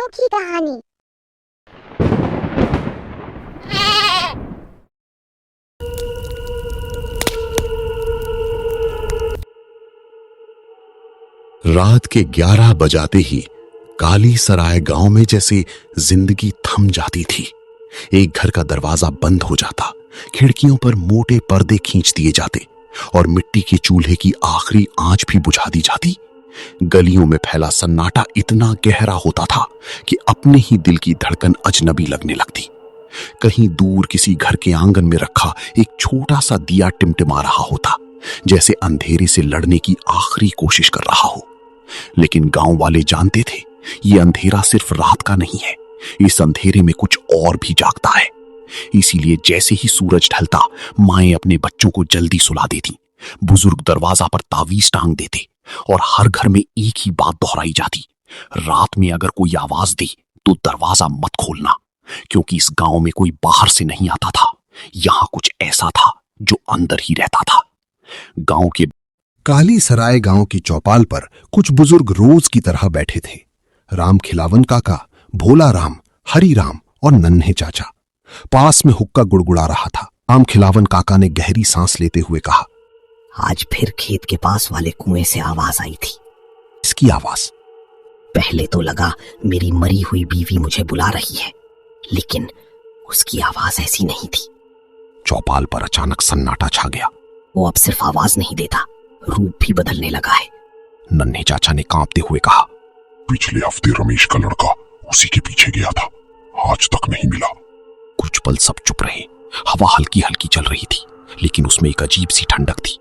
गांव की कहानी। रात के 11 बजाते ही काली सराय गांव में जैसे जिंदगी थम जाती थी। एक घर का दरवाजा बंद हो जाता, खिड़कियों पर मोटे पर्दे खींच दिए जाते और मिट्टी के चूल्हे की आखिरी आंच भी बुझा दी जाती। गलियों में फैला सन्नाटा इतना गहरा होता था कि अपने ही दिल की धड़कन अजनबी लगने लगती। कहीं दूर किसी घर के आंगन में रखा एक छोटा सा दिया टिमटिमा रहा होता, जैसे अंधेरे से लड़ने की आखिरी कोशिश कर रहा हो। लेकिन गांव वाले जानते थे, ये अंधेरा सिर्फ रात का नहीं है, इस अंधेरे में कुछ और भी जागता है। इसीलिए जैसे ही सूरज ढलता, माएं अपने बच्चों को जल्दी सुला देती, बुजुर्ग दरवाजा पर तावीज टांग देते और हर घर में एक ही बात दोहराई जाती, रात में अगर कोई आवाज दे तो दरवाजा मत खोलना, क्योंकि इस गांव में कोई बाहर से नहीं आता था। यहां कुछ ऐसा था जो अंदर ही रहता था। गांव के काली सराय गांव की चौपाल पर कुछ बुजुर्ग रोज की तरह बैठे थे। राम खिलावन काका, भोला राम, हरी राम और नन्हे चाचा। पास में हुक्का गुड़गुड़ा रहा था। राम खिलावन काका ने गहरी सांस लेते हुए कहा, आज फिर खेत के पास वाले कुएं से आवाज आई थी। इसकी आवाज? पहले तो लगा मेरी मरी हुई बीवी मुझे बुला रही है, लेकिन उसकी आवाज ऐसी नहीं थी। चौपाल पर अचानक सन्नाटा छा गया। वो अब सिर्फ आवाज नहीं देता, रूप भी बदलने लगा है। नन्हे चाचा ने कांपते हुए कहा, पिछले हफ्ते रमेश का लड़का उसी के पीछे गया था, आज तक नहीं मिला। कुछ पल सब चुप रहे। हवा हल्की हल्की चल रही थी, लेकिन उसमें एक अजीब सी ठंडक थी।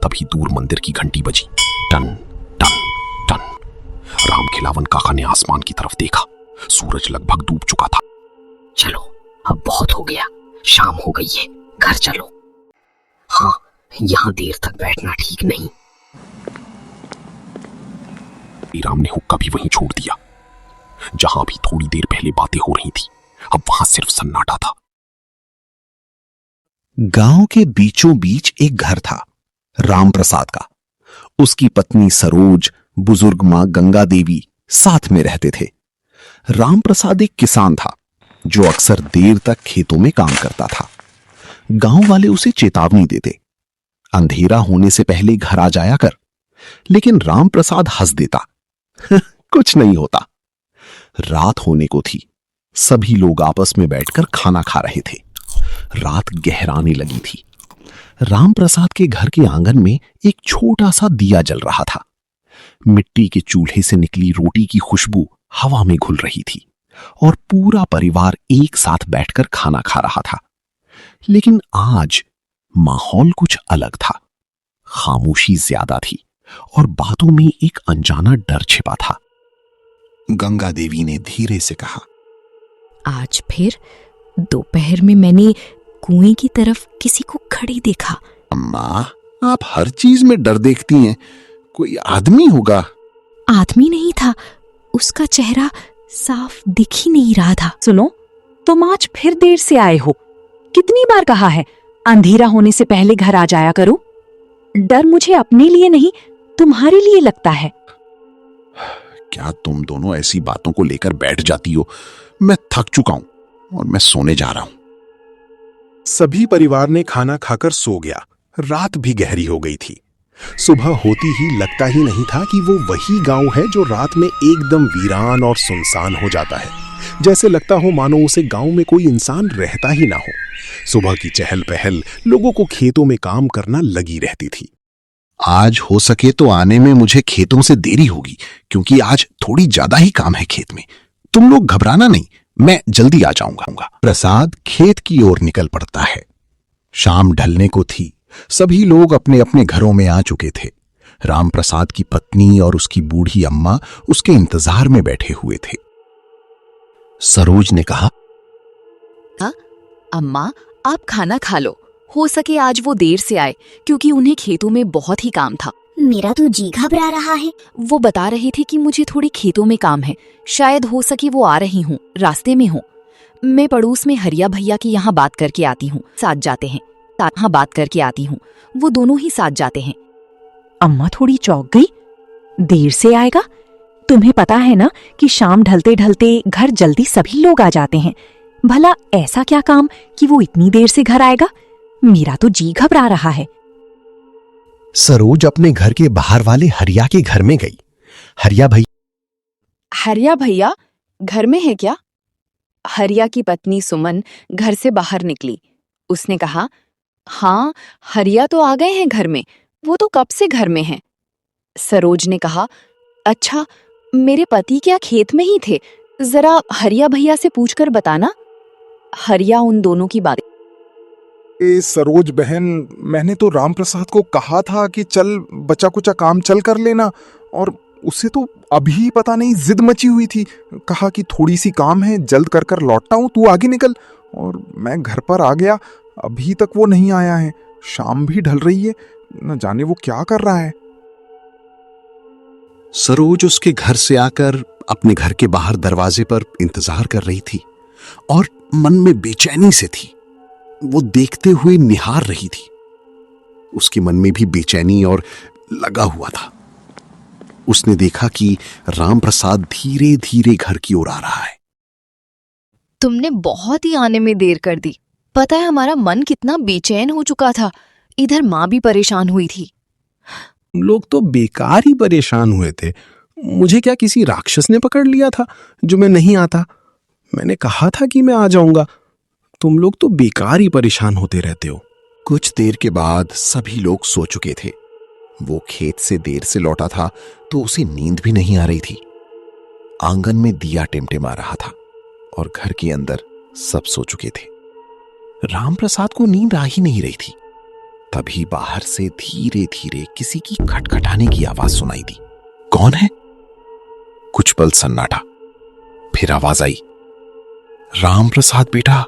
तभी दूर मंदिर की घंटी बजी, टन टन टन। राम खिलावन काका ने आसमान की तरफ देखा। सूरज लगभग डूब चुका था। चलो, अब बहुत हो गया, शाम हो गई है, घर चलो। हाँ, यहां देर तक बैठना ठीक नहीं। राम ने हुक्का भी वहीं छोड़ दिया। जहां भी थोड़ी देर पहले बातें हो रही थी, अब वहां सिर्फ सन्नाटा था। गांव के बीचों बीच एक घर था, राम प्रसाद का। उसकी पत्नी सरोज, बुजुर्ग मां गंगा देवी साथ में रहते थे। राम प्रसाद एक किसान था जो अक्सर देर तक खेतों में काम करता था। गांव वाले उसे चेतावनी देते, अंधेरा होने से पहले घर आ जाया कर, लेकिन राम प्रसाद हंस देता, कुछ नहीं होता। रात होने को थी। सभी लोग आपस में बैठकर खाना खा रहे थे। रात गहराने लगी थी। राम प्रसाद के घर के आंगन में एक छोटा सा दिया जल रहा था। मिट्टी के चूल्हे से निकली रोटी की खुशबू हवा में घुल रही थी और पूरा परिवार एक साथ बैठकर खाना खा रहा था। लेकिन आज माहौल कुछ अलग था। खामोशी ज्यादा थी और बातों में एक अनजाना डर छिपा था। गंगा देवी ने धीरे से कहा, आज फिर दोपहर में मैंने कुएं की तरफ किसी को खड़े देखा। अम्मा, आप हर चीज में डर देखती हैं। कोई आदमी होगा। आदमी नहीं था, उसका चेहरा साफ दिख ही नहीं रहा था। सुनो, तुम आज फिर देर से आए हो। कितनी बार कहा है अंधेरा होने से पहले घर आ जाया करो। डर मुझे अपने लिए नहीं, तुम्हारे लिए लगता है। क्या तुम दोनों ऐसी बातों को लेकर बैठ जाती हो? मैं थक चुका हूं और मैं सोने जा रहा हूं। सभी परिवार ने खाना खाकर सो गया। रात भी गहरी हो गई थी। सुबह होती ही लगता ही नहीं था कि वो वही गांव है जो रात में एकदम वीरान और सुनसान हो जाता है। जैसे लगता हो मानो उसे गांव में कोई इंसान रहता ही ना हो। सुबह की चहल पहल, लोगों को खेतों में काम करना लगी रहती थी। आज हो सके तो आने में मुझे खेतों से देरी होगी, क्योंकि आज थोड़ी ज्यादा ही काम है खेत में। तुम लोग घबराना नहीं, मैं जल्दी आ जाऊंगा। प्रसाद खेत की ओर निकल पड़ता है। शाम ढलने को थी। सभी लोग अपने अपने घरों में आ चुके थे। राम प्रसाद की पत्नी और उसकी बूढ़ी अम्मा उसके इंतजार में बैठे हुए थे। सरोज ने कहा, अम्मा, आप खाना खा लो। हो सके आज वो देर से आए, क्योंकि उन्हें खेतों में बहुत ही काम था। मेरा तो जी घबरा रहा है। वो बता रहे थे कि मुझे थोड़े खेतों में काम है। शायद हो सके वो आ रही हूँ, रास्ते में हूँ। मैं पड़ोस में हरिया भैया के यहाँ बात करके आती हूँ, साथ जाते हैं। यहाँ बात करके आती हूँ, वो दोनों ही साथ जाते हैं। अम्मा थोड़ी चौंक गई। देर से आएगा तुम्हें पता है ना कि शाम ढलते ढलते घर जल्दी सभी लोग आ जाते हैं। भला ऐसा क्या काम कि वो इतनी देर से घर आएगा? मेरा तो जी घबरा रहा है। सरोज अपने घर के बाहर वाले हरिया के घर में गई। हरिया भैया घर में है क्या? हरिया की पत्नी सुमन घर से बाहर निकली। उसने कहा, हाँ, हरिया तो आ गए हैं घर में, वो तो कब से घर में हैं। सरोज ने कहा, अच्छा, मेरे पति क्या खेत में ही थे? जरा हरिया भैया से पूछकर बताना। हरिया उन दोनों की बात। सरोज बहन, मैंने तो राम प्रसाद को कहा था कि चल बचा कुचा काम चल कर लेना, और उसे तो अभी पता नहीं जिद मची हुई थी। कहा कि थोड़ी सी काम है, जल्द कर कर लौटता हूं, तू आगे निकल। और मैं घर पर आ गया, अभी तक वो नहीं आया है। शाम भी ढल रही है, न जाने वो क्या कर रहा है। सरोज उसके घर से आकर अपने घर के बाहर दरवाजे पर इंतजार कर रही थी और मन में बेचैनी से थी। वो देखते हुए निहार रही थी। उसके मन में भी बेचैनी और लगा हुआ था। उसने देखा कि रामप्रसाद धीरे धीरे घर की ओर आ रहा है। तुमने बहुत ही आने में देर कर दी। पता है हमारा मन कितना बेचैन हो चुका था। इधर माँ भी परेशान हुई थी। लोग तो बेकार ही परेशान हुए थे। मुझे क्या किसी राक्षस ने पकड़ लिया था जो मैं नहीं आता? मैंने कहा था कि मैं आ जाऊंगा। तुम लोग तो बेकार ही परेशान होते रहते हो। कुछ देर के बाद सभी लोग सो चुके थे। वो खेत से देर से लौटा था तो उसे नींद भी नहीं आ रही थी। आंगन में दिया टिमटिमा रहा था और घर के अंदर सब सो चुके थे। रामप्रसाद को नींद आ ही नहीं रही थी। तभी बाहर से धीरे धीरे किसी की खटखटाने की आवाज सुनाई दी। कौन है? कुछ पल सन्नाटा, फिर आवाज आई, रामप्रसाद बेटा,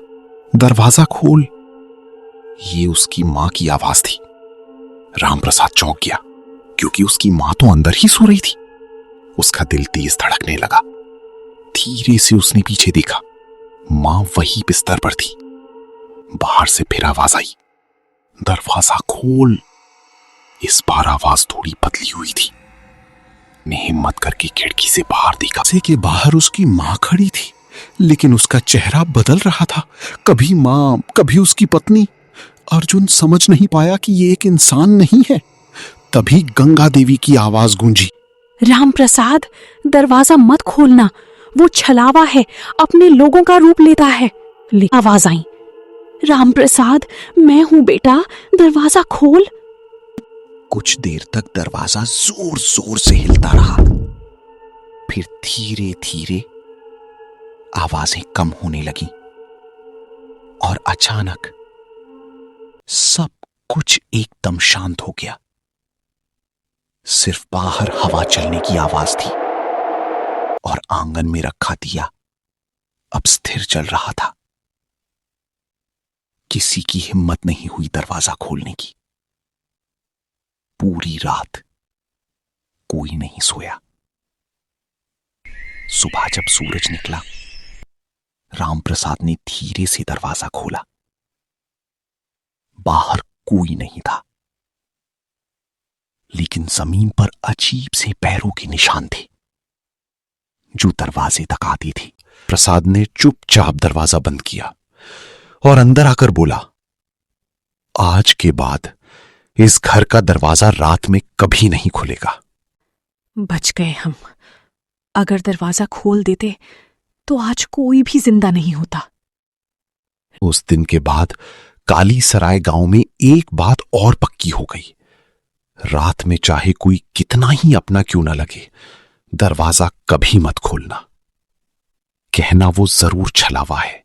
दरवाजा खोल। ये उसकी मां की आवाज थी। रामप्रसाद चौंक गया क्योंकि उसकी मां तो अंदर ही सो रही थी। उसका दिल तेज धड़कने लगा। धीरे से उसने पीछे देखा। मां वही बिस्तर पर थी। बाहर से फिर आवाज आई, दरवाजा खोल। इस बार आवाज थोड़ी बदली हुई थी। ने हिम्मत करके खिड़की से बाहर देखा। से के बाहर उसकी मां खड़ी थी, लेकिन उसका चेहरा बदल रहा था। कभी मां, कभी उसकी पत्नी। अर्जुन समझ नहीं पाया कि ये एक इंसान नहीं है। तभी गंगा देवी की आवाज गूंजी, रामप्रसाद, दरवाजा मत खोलना, वो छलावा है, अपने लोगों का रूप लेता है। आवाज आई, रामप्रसाद, मैं हूं बेटा, दरवाजा खोल। कुछ देर तक दरवाजा जोर जोर से हिलता रहा। फिर धीरे धीरे आवाजें कम होने लगी और अचानक सब कुछ एकदम शांत हो गया। सिर्फ बाहर हवा चलने की आवाज थी और आंगन में रखा दिया अब स्थिर चल रहा था। किसी की हिम्मत नहीं हुई दरवाजा खोलने की। पूरी रात कोई नहीं सोया। सुबह जब सूरज निकला, रामप्रसाद ने धीरे से दरवाजा खोला। बाहर कोई नहीं था, लेकिन जमीन पर अजीब से पैरों के निशान थे जो दरवाजे तक आती थी। प्रसाद ने चुपचाप दरवाजा बंद किया और अंदर आकर बोला, आज के बाद इस घर का दरवाजा रात में कभी नहीं खुलेगा। बच गए हम। अगर दरवाजा खोल देते तो आज कोई भी जिंदा नहीं होता। उस दिन के बाद काली सराय गांव में एक बात और पक्की हो गई। रात में चाहे कोई कितना ही अपना क्यों ना लगे, दरवाजा कभी मत खोलना। कहना वो जरूर छलावा है,